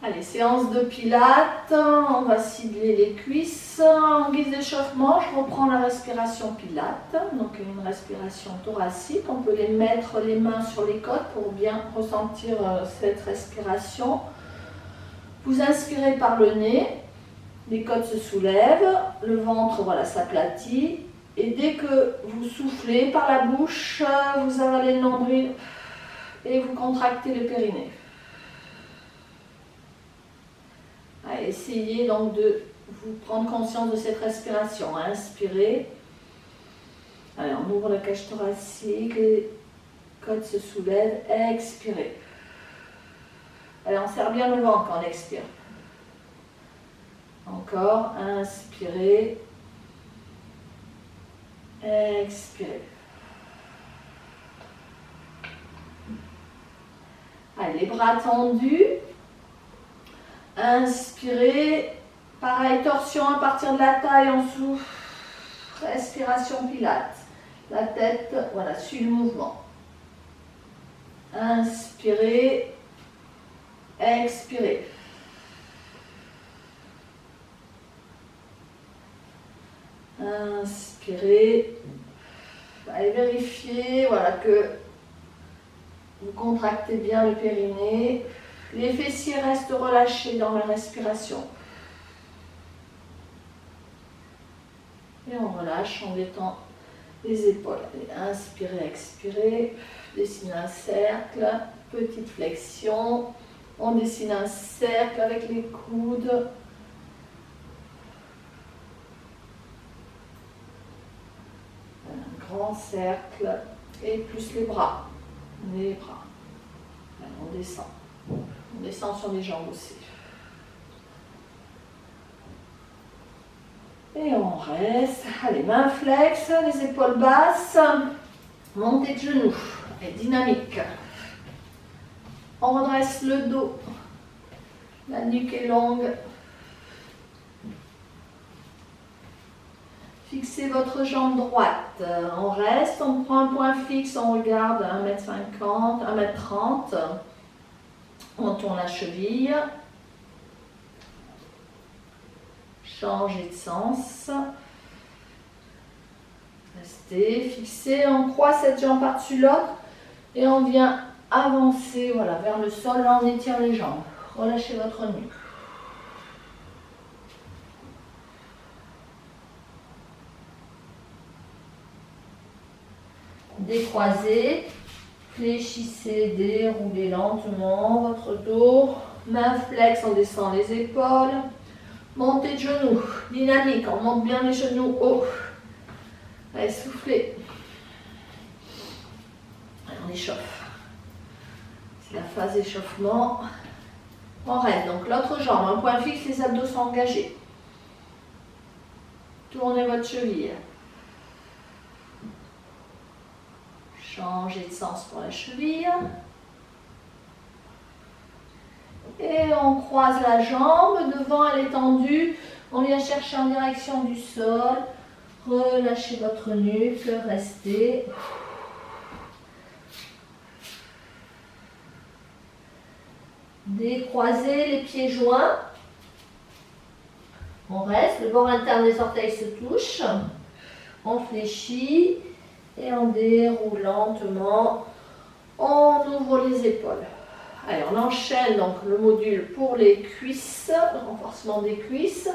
Allez, séance de pilates, on va cibler les cuisses. En guise d'échauffement, je reprends la respiration pilates, donc une respiration thoracique. On peut les mettre les mains sur les côtes pour bien ressentir cette respiration. Vous inspirez par le nez, les côtes se soulèvent, le ventre voilà, s'aplatit. Et dès que vous soufflez par la bouche, vous avalez le nombril et vous contractez le périnée. Essayez donc de vous prendre conscience de cette respiration. Inspirez. Allez, on ouvre la cage thoracique, les côtes se soulèvent. Expirez. Allez, on serre bien le ventre quand on expire. Encore. Inspirez. Expirez. Allez, les bras tendus. Inspirez, pareil, torsion à partir de la taille, on souffle, respiration pilates. La tête, voilà, suit le mouvement. Inspirez, expirez. Inspirez. Allez, vérifiez, voilà, que vous contractez bien le périnée. Les fessiers restent relâchés dans la respiration. Et on relâche, on détend les épaules. Allez, inspirez, expirez. Dessinez un cercle, petite flexion. On dessine un cercle avec les coudes. Un grand cercle. Et plus les bras. Les bras. Allez, on descend. On descend sur les jambes aussi. Et on reste. Allez, mains flex, les épaules basses. Montée de genoux. Et dynamique. On redresse le dos. La nuque est longue. Fixez votre jambe droite. On reste, on prend un point fixe, on regarde 1m50, 1m30. On tourne la cheville. Changez de sens. Restez fixé. On croise cette jambe par-dessus l'autre. Et on vient avancer voilà, vers le sol. Là, on étire les jambes. Relâchez votre nuque. Décroisez. Fléchissez, déroulez lentement votre dos. Main flex, on descend les épaules. Montée de genoux, dynamique, on monte bien les genoux haut. Allez, soufflez. Allez, on échauffe. C'est la phase d'échauffement. On reste, donc l'autre jambe, un point fixe, les abdos sont engagés. Tournez votre cheville. Changez de sens pour la cheville. Et on croise la jambe, devant elle est tendue. On vient chercher en direction du sol. Relâchez votre nuque, restez. Décroisez les pieds joints. On reste, le bord interne des orteils se touche. On fléchit. Et on déroule lentement, on ouvre les épaules. Allez, on enchaîne donc le module pour les cuisses, le renforcement des cuisses.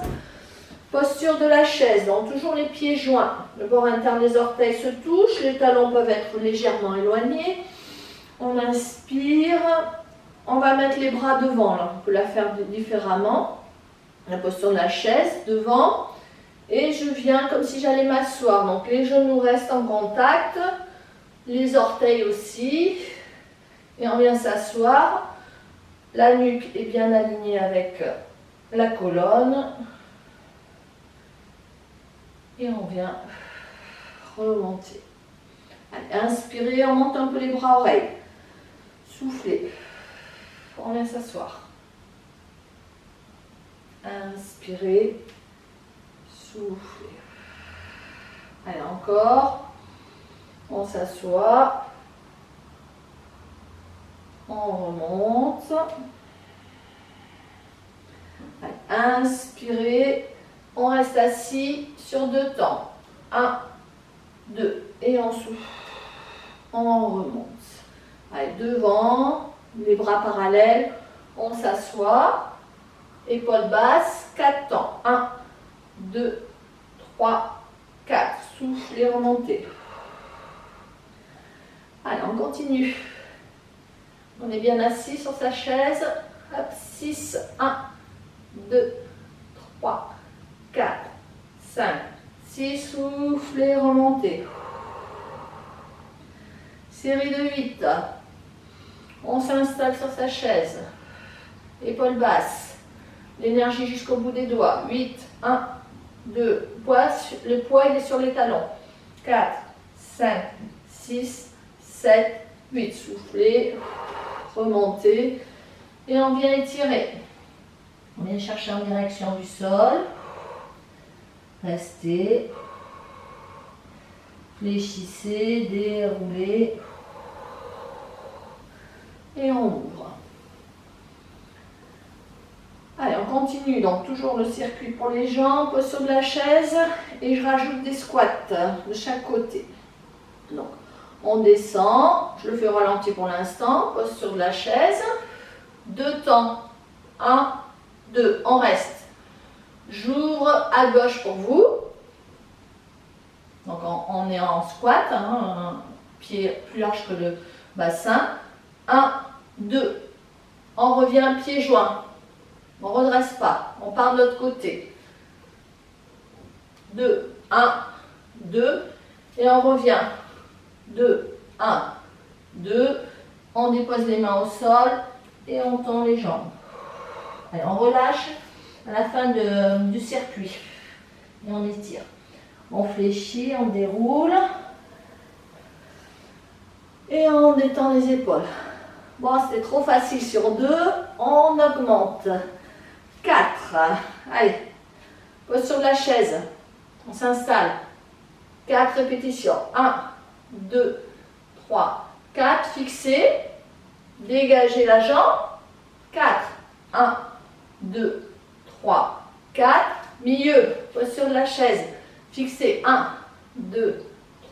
Posture de la chaise, donc toujours les pieds joints. Le bord interne des orteils se touche, les talons peuvent être légèrement éloignés. On inspire, on va mettre les bras devant, là. On peut la faire différemment. La posture de la chaise, devant. Et je viens comme si j'allais m'asseoir. Donc les genoux restent en contact, les orteils aussi. Et on vient s'asseoir. La nuque est bien alignée avec la colonne. Et on vient remonter. Allez, inspirez, on monte un peu les bras oreilles. Soufflez. On vient s'asseoir. Inspirez. Soufflez. Allez, encore. On s'assoit. On remonte. Inspirez. On reste assis sur 2 temps. 1, 2. Et on souffle. On remonte. Allez, devant, les bras parallèles. On s'assoit. Épaules basses. 4 temps. 1, 2, 3, 4. Soufflez, remontez. Allez, on continue. On est bien assis sur sa chaise. Hop, 6, 1, 2, 3, 4, 5, 6. Soufflez, remontez. Série de 8. On s'installe sur sa chaise. Épaules basses. L'énergie jusqu'au bout des doigts. 8, 1, 2. Le poids il est sur les talons. 4, 5, 6, 7, 8. Soufflez, remontez. Et on vient étirer. On vient chercher en direction du sol. Restez. Fléchissez, déroulez. Et on ouvre. Allez, on continue. Donc, toujours le circuit pour les jambes, posture de la chaise. Et je rajoute des squats de chaque côté. Donc, on descend. Je le fais au ralenti pour l'instant. Posture de la chaise. 2 temps. 1, 2. On reste. J'ouvre à gauche pour vous. Donc, on est en squat. Un pied plus large que le bassin. 1, 2. On revient pieds joints. On ne redresse pas. On part de l'autre côté. 2, 1, 2. Et on revient. 2, 1, 2. On dépose les mains au sol et on tend les jambes. Allez, on relâche à la fin du circuit. Et on étire. On fléchit, on déroule. Et on détend les épaules. Bon, c'était trop facile sur 2. On augmente. 4. Allez. Posture de la chaise. On s'installe. 4 répétitions. 1, 2, 3, 4. Fixez. Dégagez la jambe. 4. 1, 2, 3, 4. Milieu. Posture de la chaise. Fixez. 1, 2,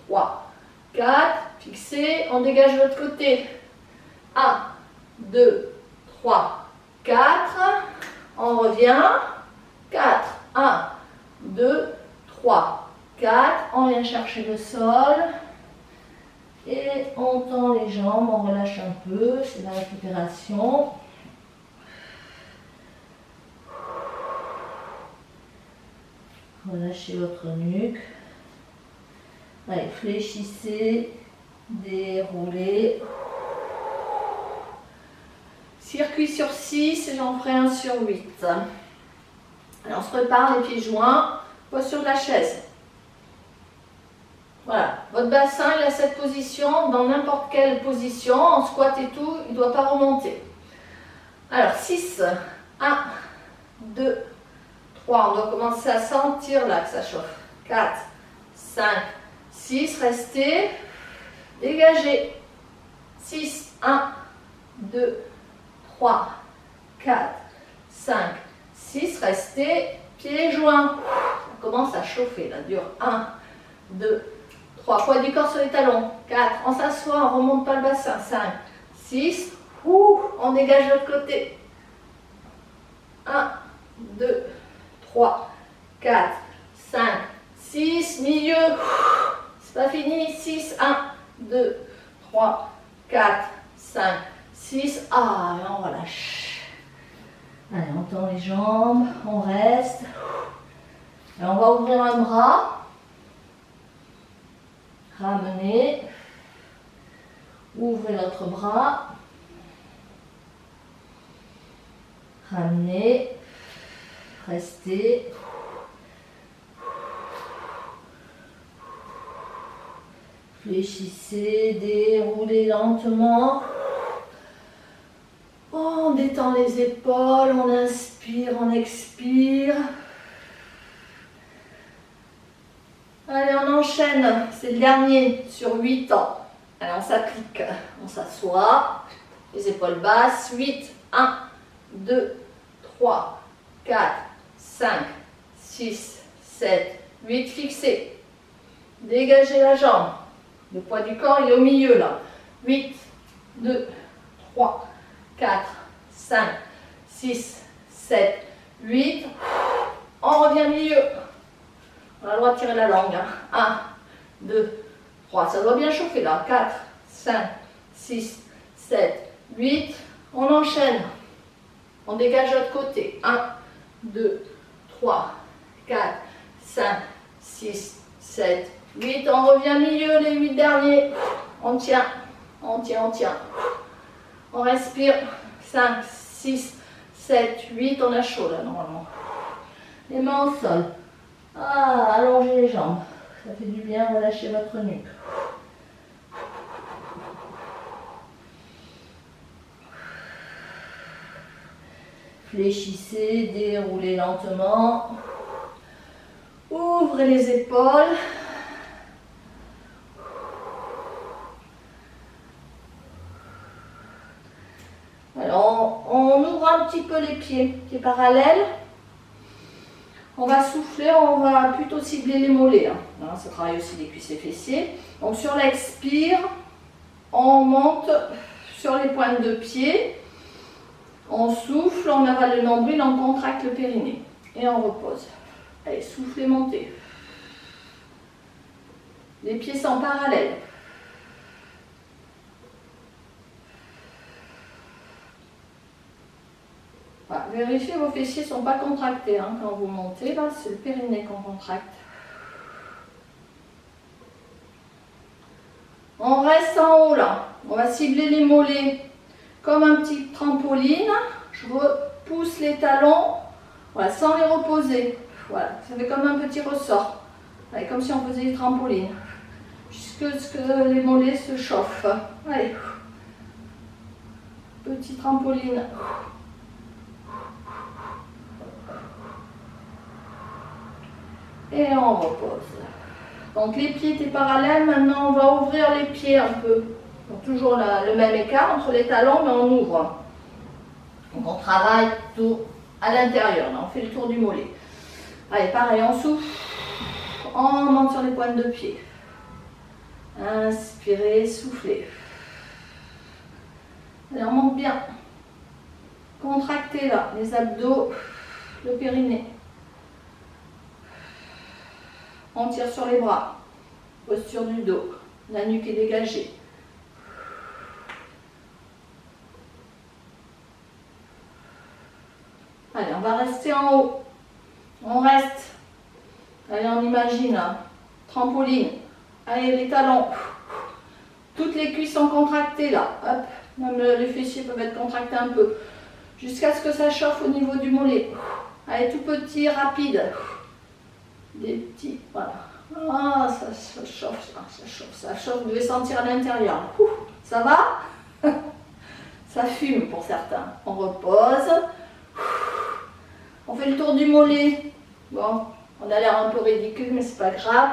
3, 4. Fixez. On dégage de l'autre côté. 1, 2, 3, 4. On revient. 4. 1, 2, 3, 4. On vient chercher le sol. Et on tend les jambes. On relâche un peu. C'est la récupération. Relâchez votre nuque. Allez, fléchissez. Déroulez. Circuit sur 6 et j'en ferai un sur 8. Alors on se prépare les pieds joints, posture de la chaise. Voilà, votre bassin il a cette position, dans n'importe quelle position, en squat et tout, il ne doit pas remonter. Alors 6, 1, 2, 3, on doit commencer à sentir là que ça chauffe. 4, 5, 6, restez, dégagez. 6, 1, 2, 3, 4, 5, 6, restez, pieds joints. Ça commence à chauffer, là, dur. 1, 2, 3, poids du corps sur les talons. 4, on s'assoit, on ne remonte pas le bassin. 5, 6, on dégage de l'autre côté. 1, 2, 3, 4, 5, 6, milieu. C'est pas fini. 6, 1, 2, 3, 4, 5, 6, et on relâche. Allez, on tend les jambes, on reste. Et on va ouvrir un bras. Ramenez. Ouvrez l'autre bras. Ramenez. Restez. Fléchissez, déroulez lentement. On détend les épaules, on inspire, on expire. Allez, on enchaîne, c'est le dernier sur 8 ans. Allez, on s'applique, on s'assoit, les épaules basses. 8, 1, 2, 3, 4, 5, 6, 7, 8, fixez. Dégagez la jambe. Le poids du corps, il est au milieu là. 8, 2, 3, 4, 5, 6, 7, 8. On revient milieu. On a le droit de tirer la langue. 1, 2, 3. Ça doit bien chauffer là. 4, 5, 6, 7, 8. On enchaîne. On dégage l'autre côté. 1, 2, 3, 4, 5, 6, 7, 8. On revient milieu, les 8 derniers. On tient, on tient, on tient. On respire. 5, 6, 7, 8. On a chaud là normalement. Les mains au sol. Ah, allongez les jambes. Ça fait du bien, relâchez votre nuque. Fléchissez, déroulez lentement. Ouvrez les épaules. Alors, on ouvre un petit peu les pieds parallèles. On va souffler, on va plutôt cibler les mollets. Ça travaille aussi les cuisses et fessiers. Donc sur l'expire, on monte sur les pointes de pied. On souffle, on avale le nombril, on contracte le périnée. Et on repose. Allez, soufflez, montez. Les pieds sont parallèles. Voilà, vérifiez vos fessiers ne sont pas contractés quand vous montez. Là, c'est le périnée qu'on contracte. On reste en haut là. On va cibler les mollets comme un petit trampoline. Je repousse les talons, voilà, sans les reposer. Voilà, ça fait comme un petit ressort. Allez, comme si on faisait des trampolines. Jusqu'à ce que les mollets se chauffent. Allez. Petit trampoline. Et on repose. Donc les pieds étaient parallèles, maintenant on va ouvrir les pieds un peu. Donc toujours le même écart entre les talons, mais on ouvre. Donc on travaille tout à l'intérieur, on fait le tour du mollet. Allez, pareil, on souffle, on monte sur les pointes de pied. Inspirez, soufflez. Allez, on monte bien. Contractez là, les abdos, le périnée. On tire sur les bras, posture du dos, la nuque est dégagée. Allez, on va rester en haut. On reste. Allez, on imagine, trampoline. Allez, les talons. Toutes les cuisses sont contractées là. Hop. Même les fessiers peuvent être contractés un peu. Jusqu'à ce que ça chauffe au niveau du mollet. Allez, tout petit, rapide. Des petits, voilà. Ah, ça chauffe, ça chauffe, ça chauffe. Vous devez sentir à l'intérieur. Ça va? Ça fume pour certains. On repose. On fait le tour du mollet. Bon, on a l'air un peu ridicule, mais c'est pas grave.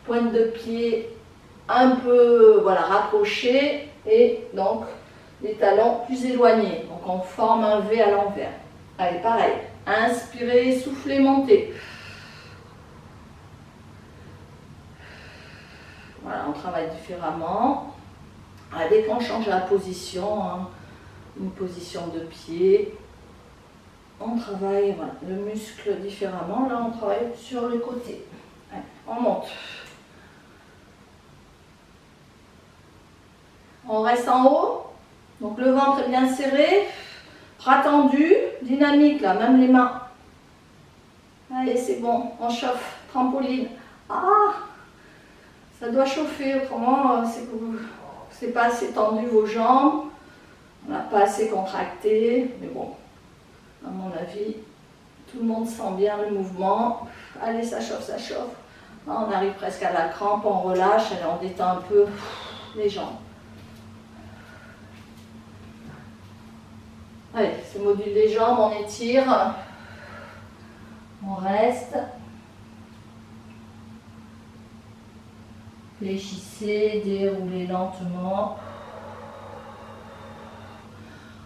Pointe de pied un peu, voilà, rapprochée. Et donc, les talons plus éloignés. Donc, on forme un V à l'envers. Allez, pareil. Inspirez, soufflez, montez. Voilà, on travaille différemment. Alors, dès qu'on change la position, une position de pied, on travaille voilà, le muscle différemment. Là, on travaille sur le côté. Allez, on monte. On reste en haut. Donc le ventre est bien serré. Bras tendus. Dynamique là, même les mains. Allez, c'est bon. On chauffe. Trampoline. Ah! Ça doit chauffer, autrement c'est que c'est pas assez tendu vos jambes, on n'a pas assez contracté, mais bon, à mon avis, tout le monde sent bien le mouvement. Allez, ça chauffe, ça chauffe. Là, on arrive presque à la crampe, on relâche, allez, on détend un peu les jambes. Allez, c'est module des jambes, on étire, on reste. Fléchissez, déroulez lentement.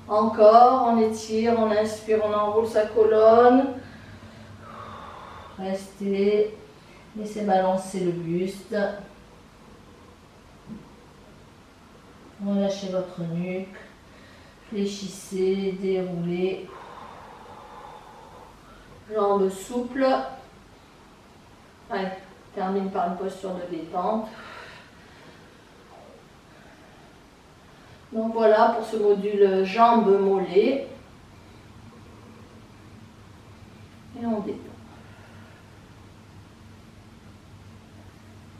Encore, on étire, on inspire, on enroule sa colonne. Restez, laissez balancer le buste. Relâchez votre nuque. Fléchissez, déroulez. Jambes souples. Allez, termine par une posture de détente. Donc voilà pour ce module jambes mollets. Et on détend.